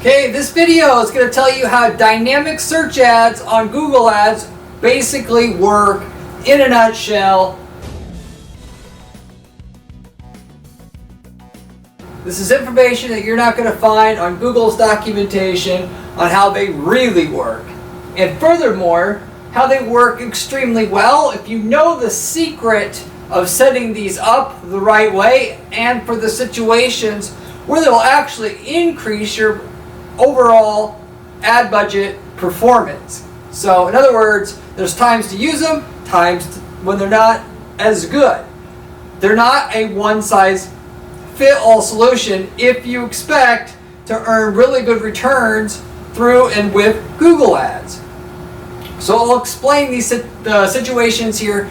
Okay, this video is going to tell you how dynamic search ads on Google Ads basically work in a nutshell. This is information that you're not going to find on Google's documentation on how they really work. And furthermore, how they work extremely well if you know the secret of setting these up the right way and for the situations where they'll actually increase your overall ad budget performance. So in other words, there's times to use them, times when they're not as good. They're not a one-size-fits-all solution if you expect to earn really good returns through and with Google Ads. So I'll explain the situations here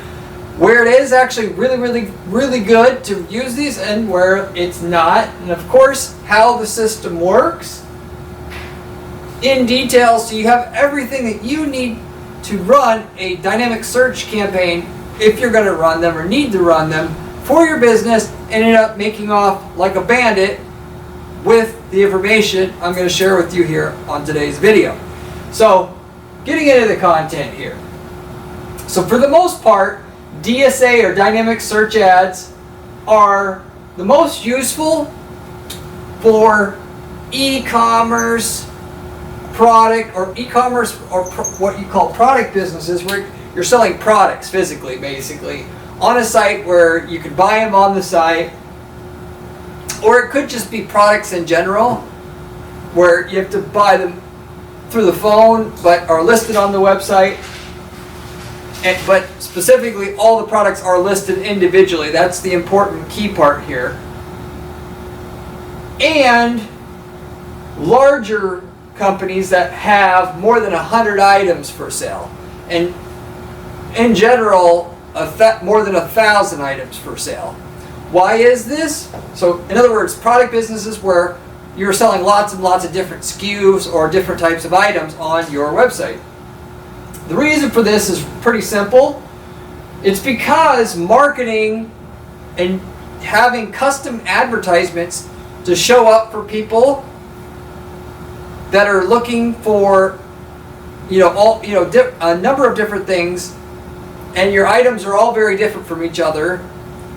where it is actually really good to use these and where it's not, and of course how the system works in detail so you have everything that you need to run a dynamic search campaign if you're going to run them or need to run them for your business and end up making off like a bandit with the information I'm going to share with you here on today's video. So getting into the content here. So for the most part, DSA or dynamic search ads are the most useful for e-commerce product or e-commerce or what you call product businesses where you're selling products physically, basically on a site where you can buy them on the site, or it could just be products in general where you have to buy them through the phone but are listed on the website. But specifically, all the products are listed individually. That's the important key part here. And larger companies that have more than 100 items for sale. And in general, more than 1,000 items for sale. Why is this? So in other words, product businesses where you're selling lots and lots of different SKUs or different types of items on your website. The reason for this is pretty simple. It's because marketing and having custom advertisements to show up for people that are looking for, a number of different things, and your items are all very different from each other.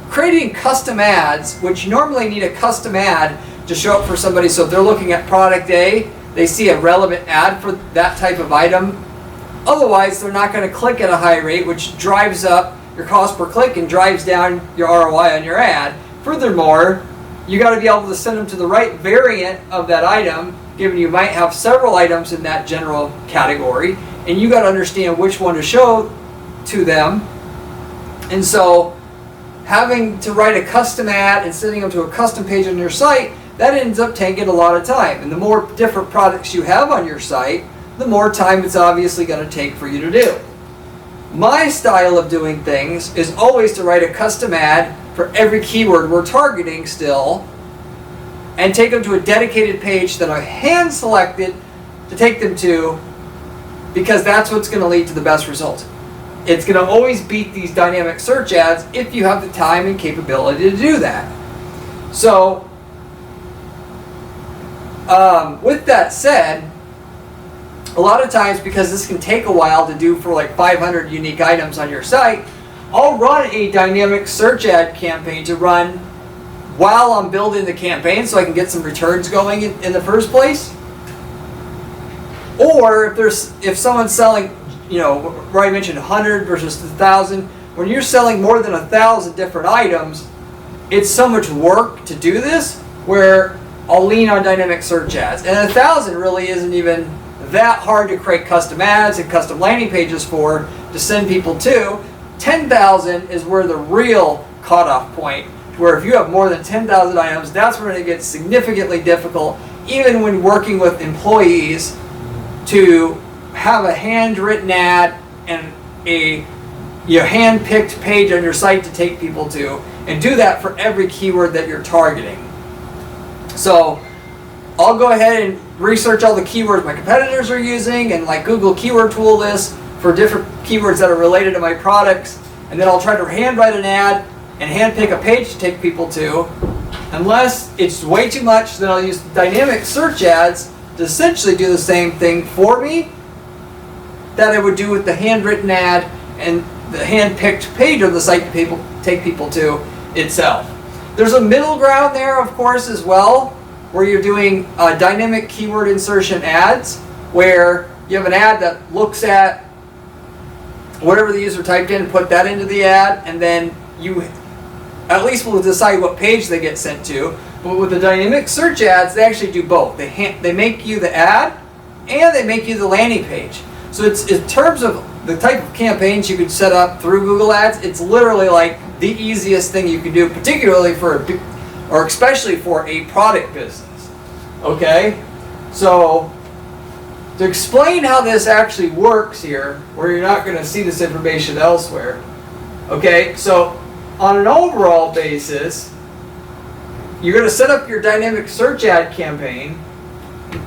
Creating custom ads, which you normally need a custom ad to show up for somebody. So if they're looking at product A, they see a relevant ad for that type of item. Otherwise, they're not going to click at a high rate, which drives up your cost per click and drives down your ROI on your ad. Furthermore, you got to be able to send them to the right variant of that item, given you might have several items in that general category, and you got to understand which one to show to them. And so having to write a custom ad and sending them to a custom page on your site, that ends up taking a lot of time. And the more different products you have on your site, the more time it's obviously going to take for you to do. My style of doing things is always to write a custom ad for every keyword we're targeting still and take them to a dedicated page that I hand selected to take them to, because that's what's going to lead to the best result. It's going to always beat these dynamic search ads if you have the time and capability to do that. So with that said, a lot of times, because this can take a while to do for like 500 unique items on your site, I'll run a dynamic search ad campaign to run while I'm building the campaign so I can get some returns going in the first place. Or if someone's selling, where I mentioned 100 versus 1,000, when you're selling more than 1,000 different items, it's so much work to do this where I'll lean on dynamic search ads. And 1,000 really isn't even that hard to create custom ads and custom landing pages to send people to. 10,000 is where the real cutoff point, where if you have more than 10,000 items, that's when it gets significantly difficult, even when working with employees, to have a handwritten ad and a hand-picked page on your site to take people to, and do that for every keyword that you're targeting. So I'll go ahead and research all the keywords my competitors are using and like Google keyword tool this for different keywords that are related to my products, and then I'll try to handwrite an ad and hand pick a page to take people to. Unless it's way too much, then I'll use dynamic search ads to essentially do the same thing for me that I would do with the handwritten ad and the hand-picked page of the site to take people to itself. There's a middle ground there, of course, as well, where you're doing dynamic keyword insertion ads, where you have an ad that looks at whatever the user typed in and put that into the ad, and then you at least will decide what page they get sent to. But with the dynamic search ads, they actually do both. They make you the ad and they make you the landing page. So it's, in terms of the type of campaigns you could set up through Google Ads, it's literally like the easiest thing you can do, particularly for or especially for a product business. Okay? So to explain how this actually works here, where you're not going to see this information elsewhere. Okay, so on an overall basis, you're going to set up your dynamic search ad campaign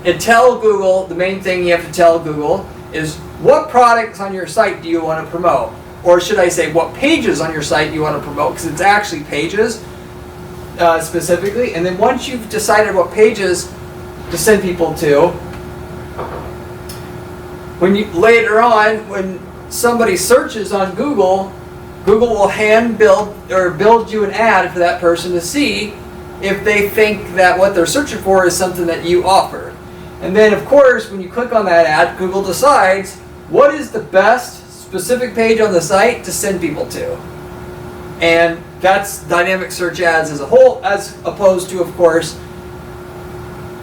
and tell Google, the main thing you have to tell Google is what products on your site do you want to promote? Or should I say what pages on your site you want to promote, because it's actually pages specifically. And then once you've decided what pages to send people to, when you later on, when somebody searches on Google, Google will hand build or build you an ad for that person to see if they think that what they're searching for is something that you offer. And then of course, when you click on that ad, Google decides what is the best specific page on the site to send people to. And that's dynamic search ads as a whole, as opposed to, of course,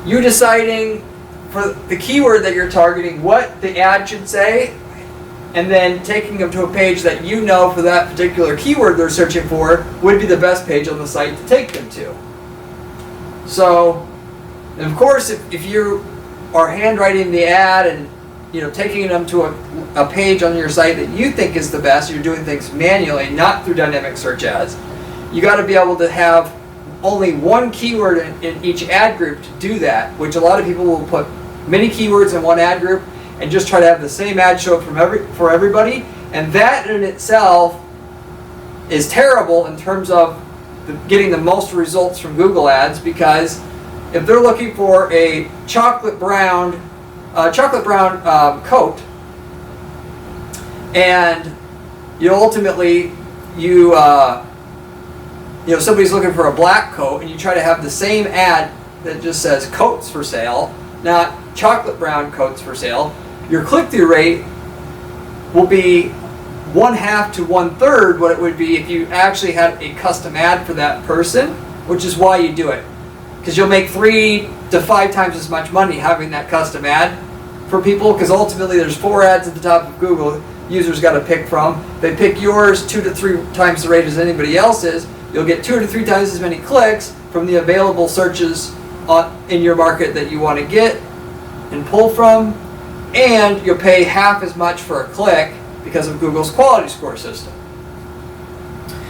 you deciding for the keyword that you're targeting what the ad should say, and then taking them to a page that you know for that particular keyword they're searching for would be the best page on the site to take them to. So, and of course, if you are handwriting the ad and taking them to a page on your site that you think is the best, you're doing things manually, not through dynamic search ads, you got to be able to have only one keyword in each ad group to do that, which a lot of people will put many keywords in one ad group and just try to have the same ad show up for everybody, and that in itself is terrible in terms of getting the most results from Google Ads, because if they're looking for a chocolate brown coat, and ultimately somebody's looking for a black coat, and you try to have the same ad that just says coats for sale, not chocolate brown coats for sale, your click-through rate will be 1/2 to 1/3 what it would be if you actually had a custom ad for that person, which is why you do it. Because you'll make 3 to 5 times as much money having that custom ad for people, because ultimately there's 4 ads at the top of Google users got to pick from. They pick yours 2 to 3 times the rate as anybody else's. You'll get 2 to 3 times as many clicks from the available searches in your market that you want to get and pull from, and you'll pay half as much for a click because of Google's quality score system.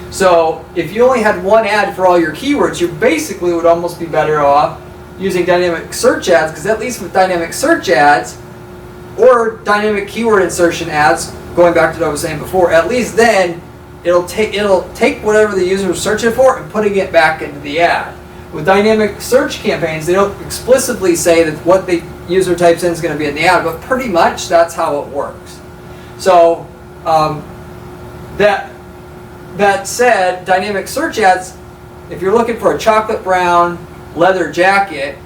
So if you only had one ad for all your keywords, you basically would almost be better off using dynamic search ads, because at least with dynamic search ads or dynamic keyword insertion ads, going back to what I was saying before, at least then it'll take whatever the user is searching for and putting it back into the ad. With dynamic search campaigns, they don't explicitly say that what the user types in is going to be in the ad, but pretty much that's how it works. So that said, dynamic search ads, if you're looking for a chocolate brown leather jacket,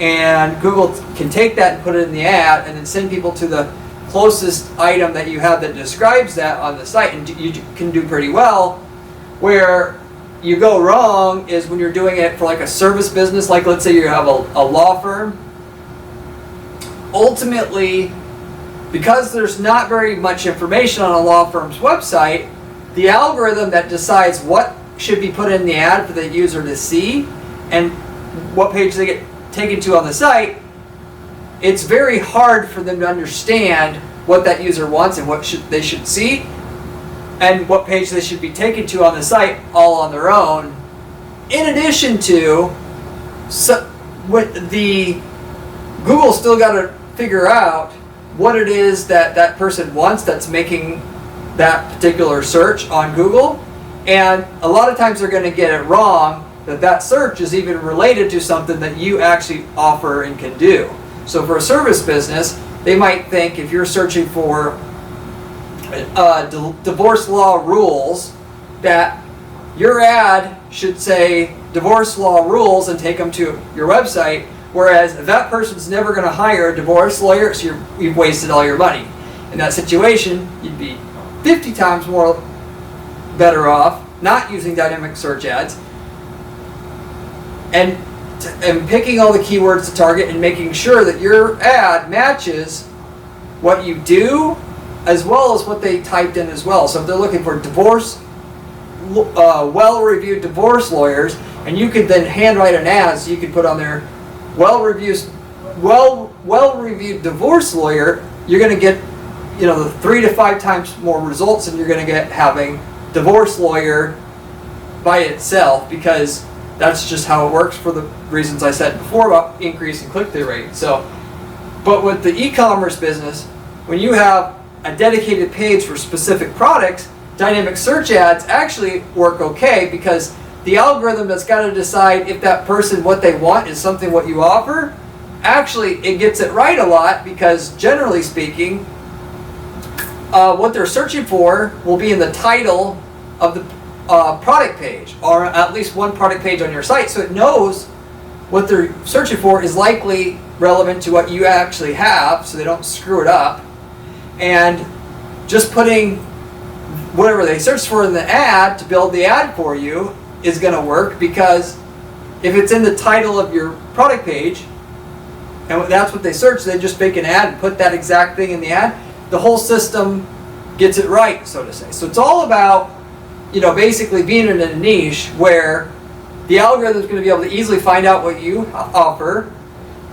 and Google can take that and put it in the ad and then send people to the closest item that you have that describes that on the site, and you can do pretty well. Where you go wrong is when you're doing it for like a service business, like let's say you have a law firm. Ultimately, because there's not very much information on a law firm's website, the algorithm that decides what should be put in the ad for the user to see and what page they get taken to on the site, it's very hard for them to understand what that user wants and what they should see and what page they should be taken to on the site all on their own. In addition to, Google still got to figure out what it is that that person wants that's making that particular search on Google, and a lot of times they're going to get it wrong that search is even related to something that you actually offer and can do. So for a service business, they might think if you're searching for divorce law rules, that your ad should say divorce law rules and take them to your website, whereas that person's never going to hire a divorce lawyer, so you've wasted all your money. In that situation, you'd be 50 times more better off not using dynamic search ads and picking all the keywords to target and making sure that your ad matches what you do as well as what they typed in as well. So if they're looking for divorce, well-reviewed divorce lawyers, and you could then handwrite an ad, so you could put on there well-reviewed divorce lawyer, you're going to get, you know, the 3 to 5 times more results than you're going to get having divorce lawyer by itself, because that's just how it works for the reasons I said before about increasing click-through rate. So, but with the e-commerce business, when you have a dedicated page for specific products, dynamic search ads actually work okay, because the algorithm that's got to decide if that person, what they want is something what you offer, actually it gets it right a lot, because generally speaking, what they're searching for will be in the title of the product page, or at least one product page on your site, so it knows what they're searching for is likely relevant to what you actually have, so they don't screw it up. And just putting whatever they search for in the ad to build the ad for you is going to work, because if it's in the title of your product page and that's what they search, they just make an ad and put that exact thing in the ad, the whole system gets it right, so to say. So it's all about, you know, basically being in a niche where the algorithm is going to be able to easily find out what you offer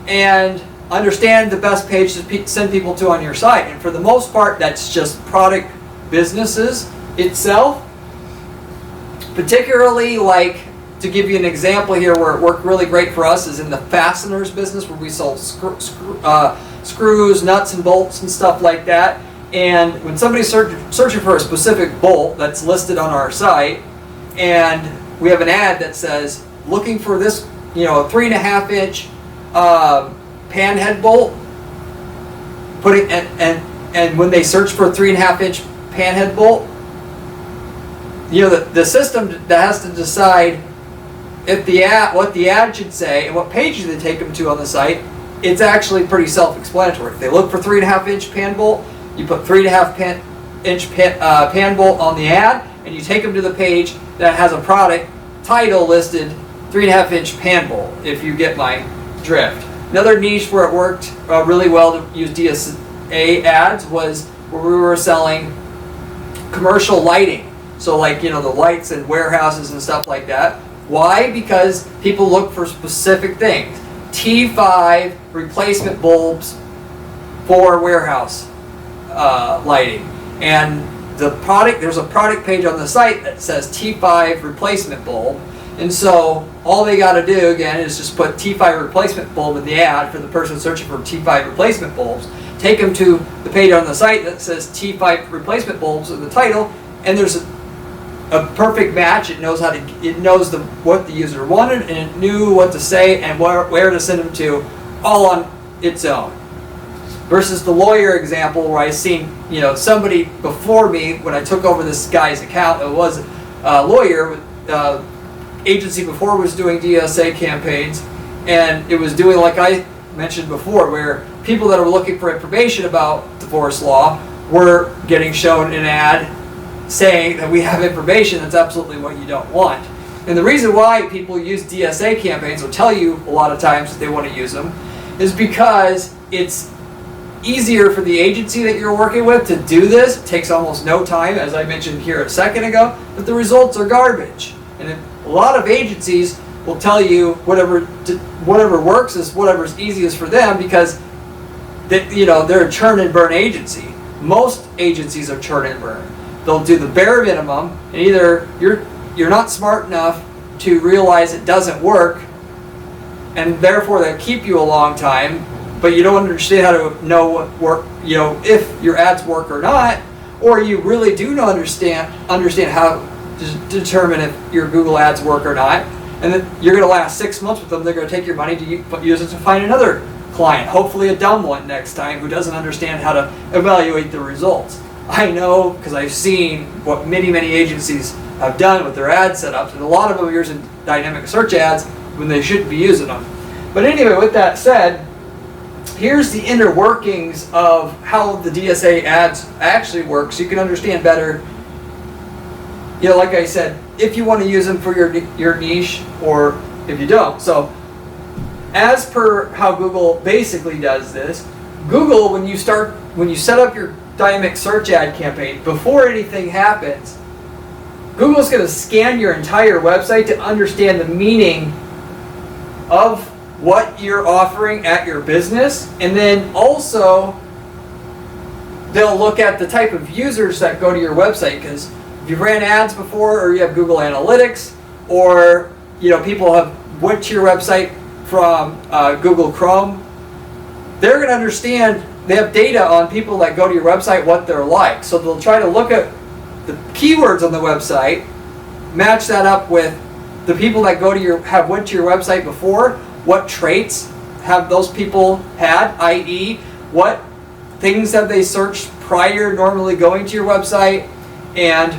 and understand the best page to send people to on your site. And for the most part, that's just product businesses itself. Particularly, like, to give you an example here where it worked really great for us is in the fasteners business, where we sold screws, nuts and bolts and stuff like that. And when somebody's searching for a specific bolt that's listed on our site, and we have an ad that says looking for this, you know, a 3.5 inch panhead bolt, and when they search for a 3.5 inch panhead bolt, you know, the system that has to decide if what the ad should say and what page they take them to on the site, it's actually pretty self-explanatory. If they look for 3.5 inch pan bolt, you put 3.5 inch pan bolt on the ad, and you take them to the page that has a product title listed 3.5 inch pan bolt, if you get my drift. Another niche where it worked really well to use DSA ads was where we were selling commercial lighting. So, like, you know, the lights in warehouses and stuff like that. Why? Because people look for specific things. T5 replacement bulbs for warehouse lighting. And there's a product page on the site that says T5 replacement bulb. And so all they got to do, again, is just put T5 replacement bulb in the ad for the person searching for T5 replacement bulbs. Take them to the page on the site that says T5 replacement bulbs in the title, and there's a perfect match. It knows what the user wanted, and it knew what to say and where to send them to, all on its own. Versus the lawyer example, where I seen, you know, somebody before me, when I took over this guy's account, it was a lawyer. Agency before was doing DSA campaigns, and it was doing, like I mentioned before, where people that are looking for information about divorce law were getting shown an ad saying that we have information that's absolutely what you don't want. And the reason why people use DSA campaigns, will tell you a lot of times that they want to use them, is because it's easier for the agency that you're working with to do this. It takes almost no time, as I mentioned here a second ago, but the results are garbage. And a lot of agencies will tell you whatever works is whatever's easiest for them, because they're a churn and burn agency. Most agencies are churn and burn. They'll do the bare minimum, and either you're not smart enough to realize it doesn't work, and therefore they keep you a long time, but you don't understand how to know what work, if your ads work or not, or you really do not understand how to determine if your Google ads work or not. and then you're going to last 6 months with them. They're going to take your money to use it to find another client, hopefully a dumb one next time who doesn't understand how to evaluate the results. I know because I've seen what many agencies have done with their ad setups, and a lot of them are using dynamic search ads when they shouldn't be using them. But anyway, with that said, here's the inner workings of how the DSA ads actually work, so you can understand better. You know, like I said, if you want to use them for your niche, or if you don't. So, as per how Google basically does this, Google, when you set up your dynamic search ad campaign, before anything happens, Google's going to scan your entire website to understand the meaning of what you're offering at your business, and then also they'll look at the type of users that go to your website, because if you've ran ads before, or you have Google Analytics, or people have went to your website from Google Chrome, they're going to understand. They have data on people that go to your website, what they're like, so they'll try to look at the keywords on the website, match that up with the people that have went to your website before. What traits have those people had, i.e., what things have they searched prior normally going to your website, and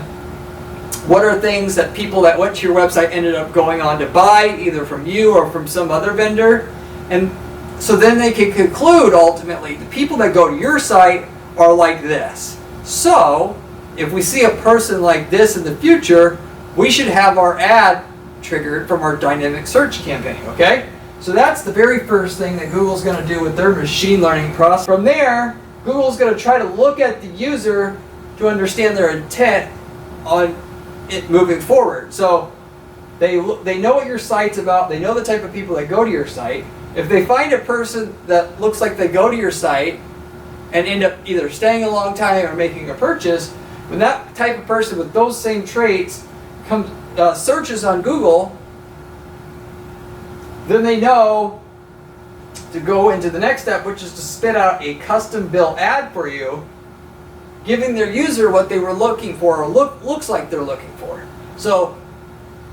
what are things that people that went to your website ended up going on to buy, either from you or from some other vendor. And so then they can conclude, ultimately, the people that go to your site are like this. So if we see a person like this in the future, we should have our ad triggered from our dynamic search campaign, okay? So that's the very first thing that Google's going to do with their machine learning process. From there, Google's going to try to look at the user to understand their intent on it moving forward. So they know what your site's about. They know the type of people that go to your site. If they find a person that looks like they go to your site and end up either staying a long time or making a purchase, when that type of person with those same traits searches on Google, then they know to go into the next step, which is to spit out a custom-built ad for you, giving their user what they were looking for, or looks like they're looking for. So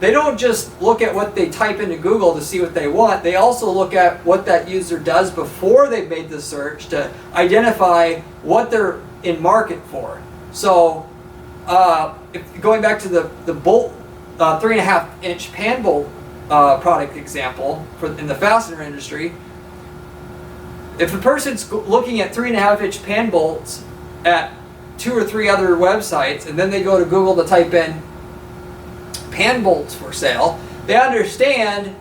they don't just look at what they type into Google to see what they want. They also look at what that user does before they've made the search to identify what they're in market for. So going back to the bolt, 3.5-inch pan bolt product example in the fastener industry, if a person's looking at 3.5-inch pan bolts at 2 or 3 other websites, and then they go to Google to type in pan bolts for sale, they understand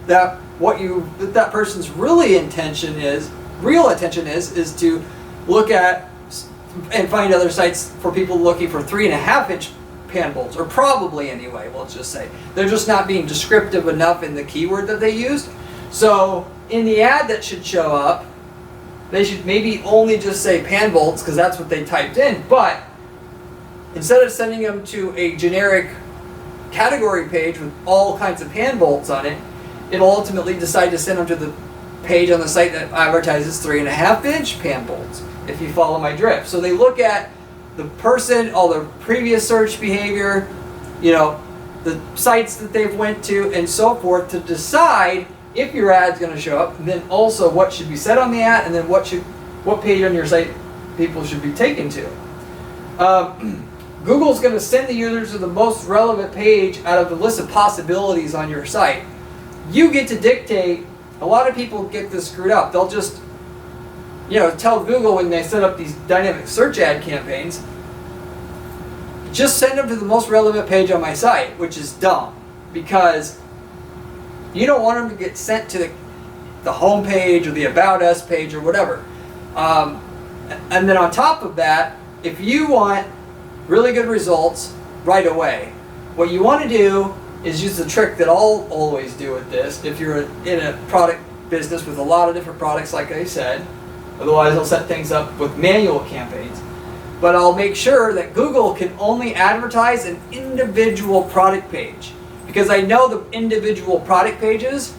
that that person's real intention is to look at and find other sites for people looking for 3.5-inch pan bolts, or probably anyway, let's just say. They're just not being descriptive enough in the keyword that they used. So in the ad that should show up, they should maybe only just say pan bolts, because that's what they typed in. But instead of sending them to a generic category page with all kinds of pan bolts on it, it'll ultimately decide to send them to the page on the site that advertises 3.5-inch pan bolts, if you follow my drift. So they look at the person, all their previous search behavior, the sites that they've went to, and so forth, to decide if your ad's going to show up, and then also what should be said on the ad, and then what page on your site people should be taken to. Google's going to send the users to the most relevant page out of the list of possibilities on your site. You get to dictate. A lot of people get this screwed up. They'll just tell Google when they set up these dynamic search ad campaigns, just send them to the most relevant page on my site, which is dumb, because you don't want them to get sent to the home page or the About Us page or whatever. And then on top of that, if you want really good results right away, what you want to do is use the trick that I'll always do with this. If you're in a product business with a lot of different products, like I said, otherwise I'll set things up with manual campaigns. But I'll make sure that Google can only advertise an individual product page, because I know the individual product pages,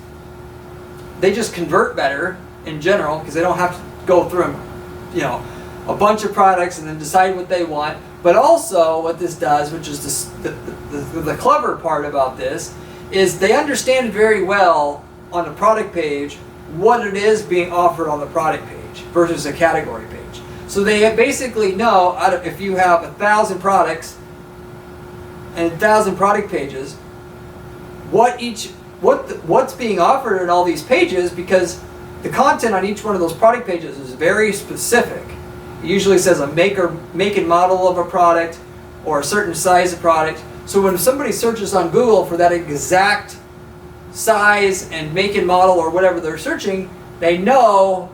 they just convert better in general, because they don't have to go through a bunch of products and then decide what they want. But also what this does, which is the clever part about this, is they understand very well on the product page what it is being offered on the product page versus a category page. So they basically know if you have 1,000 products and 1,000 product pages, what's being offered in all these pages, because the content on each one of those product pages is very specific. It usually says a make and model of a product or a certain size of product. So when somebody searches on Google for that exact size and make and model or whatever they're searching, they know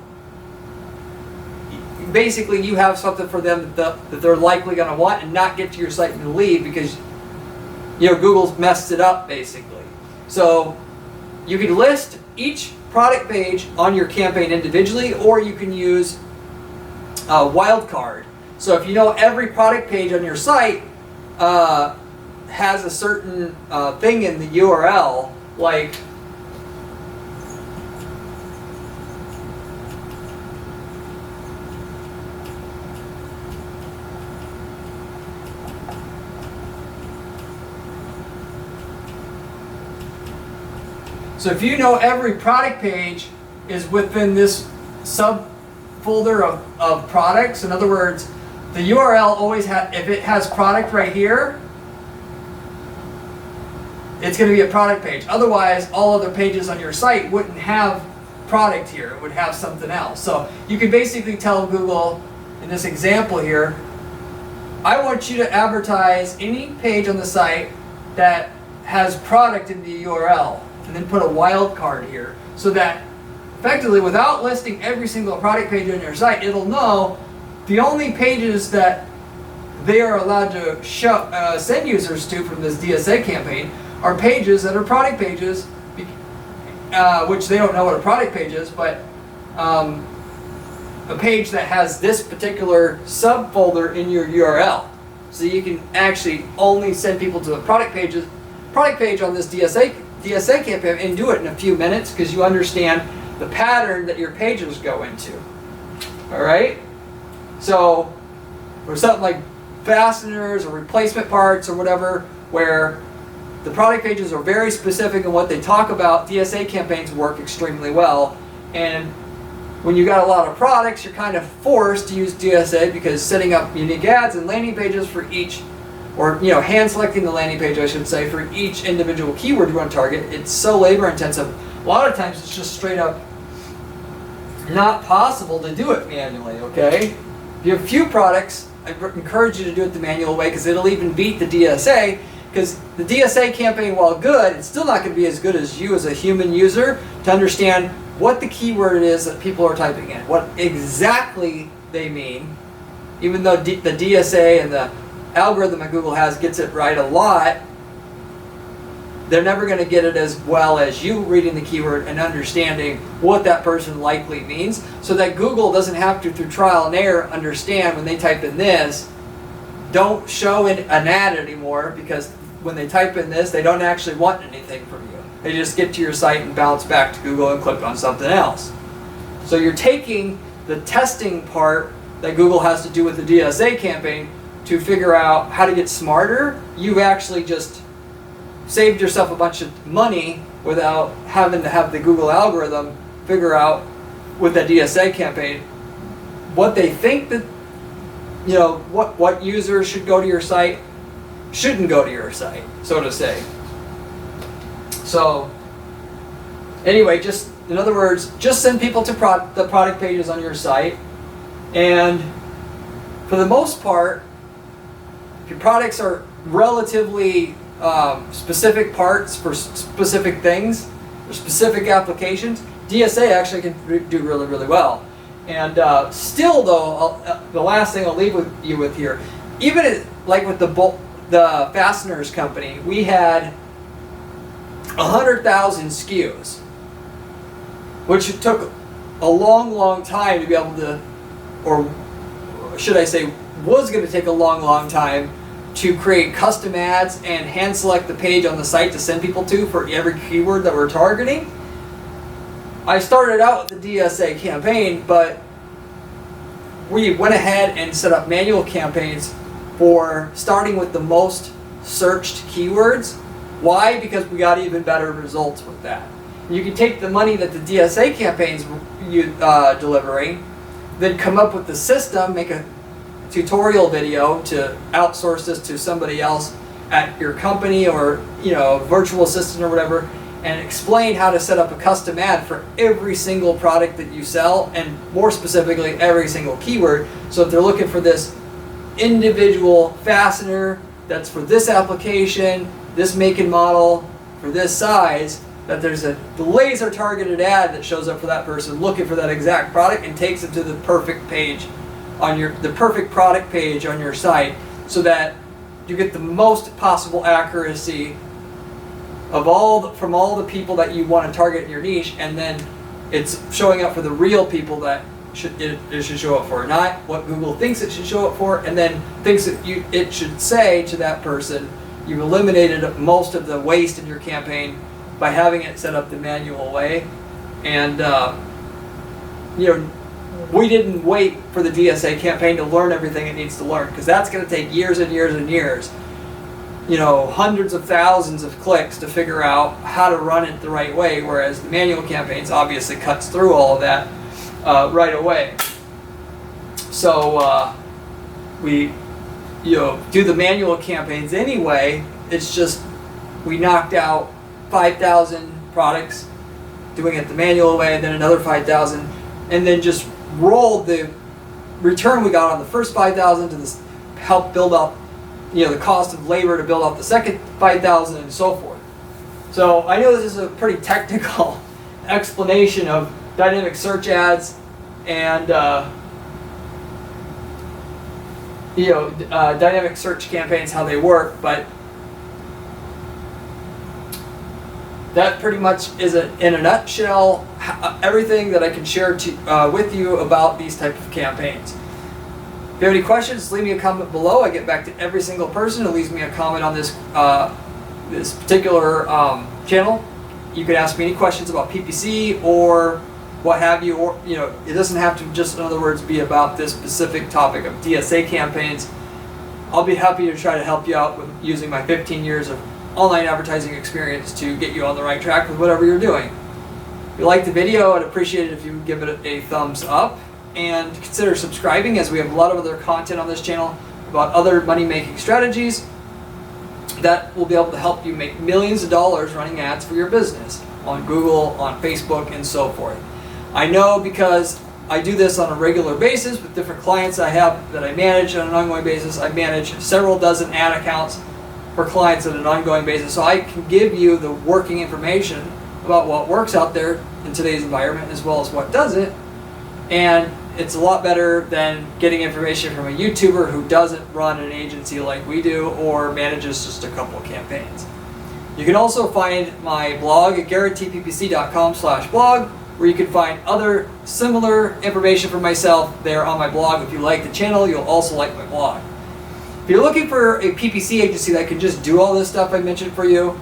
basically you have something for them that they're likely going to want and not get to your site and leave because Google's messed it up basically. So you can list each product page on your campaign individually, or you can use a wildcard. So if you know every product page on your site has a certain thing in the URL, like so if you know every product page is within this subfolder of products, in other words, the URL always if it has product right here, it's going to be a product page. Otherwise, all other pages on your site wouldn't have product here. It would have something else. So you can basically tell Google, in this example here, I want you to advertise any page on the site that has product in the URL, and then put a wildcard here, so that effectively, without listing every single product page on your site, it'll know the only pages that they are allowed to send users to from this DSA campaign are pages that are product pages, which they don't know what a product page is, but a page that has this particular subfolder in your URL. So you can actually only send people to the product page on this DSA campaign and do it in a few minutes because you understand the pattern that your pages go into. All right? So for something like fasteners or replacement parts or whatever, where the product pages are very specific in what they talk about, DSA campaigns work extremely well. And when you got a lot of products, you're kind of forced to use DSA because setting up unique ads and landing pages for each, or hand selecting the landing page, I should say, for each individual keyword you want to target, it's so labor intensive. A lot of times it's just straight up not possible to do it manually, okay? If you have a few products, I encourage you to do it the manual way because it'll even beat the DSA, because the DSA campaign, while good, it's still not going to be as good as you as a human user to understand what the keyword is that people are typing in, what exactly they mean, even though the DSA and the algorithm that Google has gets it right a lot. They're never going to get it as well as you reading the keyword and understanding what that person likely means, so that Google doesn't have to, through trial and error, understand when they type in this, don't show an ad anymore, because when they type in this, they don't actually want anything from you. They just get to your site and bounce back to Google and click on something else. So you're taking the testing part that Google has to do with the DSA campaign to figure out how to get smarter. You've actually just saved yourself a bunch of money without having to have the Google algorithm figure out with the DSA campaign what they think that, what users should go to your site, shouldn't go to your site, so to say. So anyway, just in other words, just send people to the product pages on your site, and for the most part, if your products are relatively specific parts for specific things or specific applications, DSA actually can do really, really well. And still, though, the last thing I'll leave you with here, even like with the fasteners company, we had 100,000 SKUs, which took a long, long time to be able to, or should I say, was going to take a long, long time to create custom ads and hand select the page on the site to send people to for every keyword that we're targeting. I started out with the DSA campaign, but we went ahead and set up manual campaigns for starting with the most searched keywords, Why? Because we got even better results with that. You can take the money that the DSA campaigns delivering, then come up with the system, make a tutorial video to outsource this to somebody else at your company or virtual assistant or whatever, and explain how to set up a custom ad for every single product that you sell, and more specifically every single keyword. So if they're looking for this individual fastener that's for this application, this make and model, for this size, that there's a laser targeted ad that shows up for that person looking for that exact product and takes them to the perfect page on the perfect product page on your site, so that you get the most possible accuracy of from all the people that you want to target in your niche, and then it's showing up for the real people that it should show up for, not what Google thinks it should show up for, and then thinks that it should say to that person. You've eliminated most of the waste in your campaign by having it set up the manual way. And we didn't wait for the DSA campaign to learn everything it needs to learn, because that's going to take years and years and years. Hundreds of thousands of clicks to figure out how to run it the right way, whereas the manual campaigns obviously cuts through all of that right away. So we do the manual campaigns anyway. It's just we knocked out 5,000 products doing it the manual way, and then another 5,000, and then just rolled the return we got on the first 5,000 to help build up the cost of labor to build out the second 5,000, and so forth. So I know this is a pretty technical explanation of dynamic search ads and dynamic search campaigns, how they work, but that pretty much is in a nutshell everything that I can share with you about these type of campaigns. If you have any questions, leave me a comment below. I get back to every single person who leaves me a comment on this particular channel. You can ask me any questions about PPC or what have you, or it doesn't have to just, in other words, be about this specific topic of DSA campaigns. I'll be happy to try to help you out with using my 15 years of online advertising experience to get you on the right track with whatever you're doing. If you like the video, I'd appreciate it if you would give it a thumbs up, and consider subscribing, as we have a lot of other content on this channel about other money-making strategies that will be able to help you make millions of dollars running ads for your business on Google, on Facebook, and so forth. I know, because I do this on a regular basis with different clients I have that I manage on an ongoing basis. I manage several dozen ad accounts for clients on an ongoing basis, so I can give you the working information about what works out there in today's environment, as well as what doesn't. And it's a lot better than getting information from a YouTuber who doesn't run an agency like we do, or manages just a couple of campaigns. You can also find my blog at guaranteeppc.com/blog, where you can find other similar information from myself there on my blog. If you like the channel, you'll also like my blog. If you're looking for a PPC agency that can just do all this stuff I mentioned for you,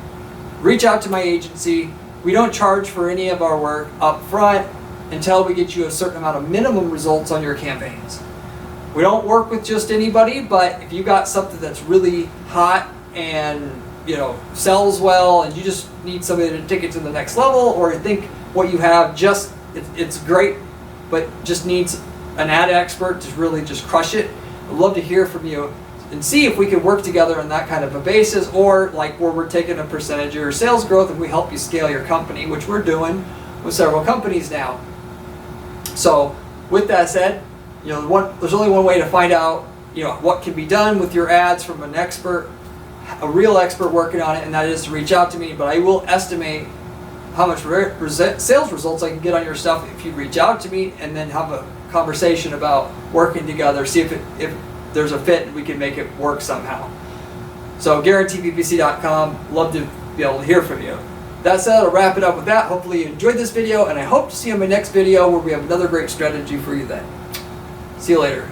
reach out to my agency. We don't charge for any of our work up front until we get you a certain amount of minimum results on your campaigns. We don't work with just anybody, but if you got something that's really hot and sells well, and you just need somebody to take it to the next level, or you think what you have it's great, but just needs an ad expert to really just crush it, I'd love to hear from you and see if we can work together on that kind of a basis, or like where we're taking a percentage of your sales growth and we help you scale your company, which we're doing with several companies now. So with that said, there's only one way to find out what can be done with your ads from an expert, a real expert working on it, and that is to reach out to me. But I will estimate how much sales results I can get on your stuff if you reach out to me, and then have a conversation about working together, see if there's a fit and we can make it work somehow. So guaranteeppc.com, love to be able to hear from you. That said, I'll wrap it up with that. Hopefully you enjoyed this video, and I hope to see you in my next video where we have another great strategy for you then. See you later.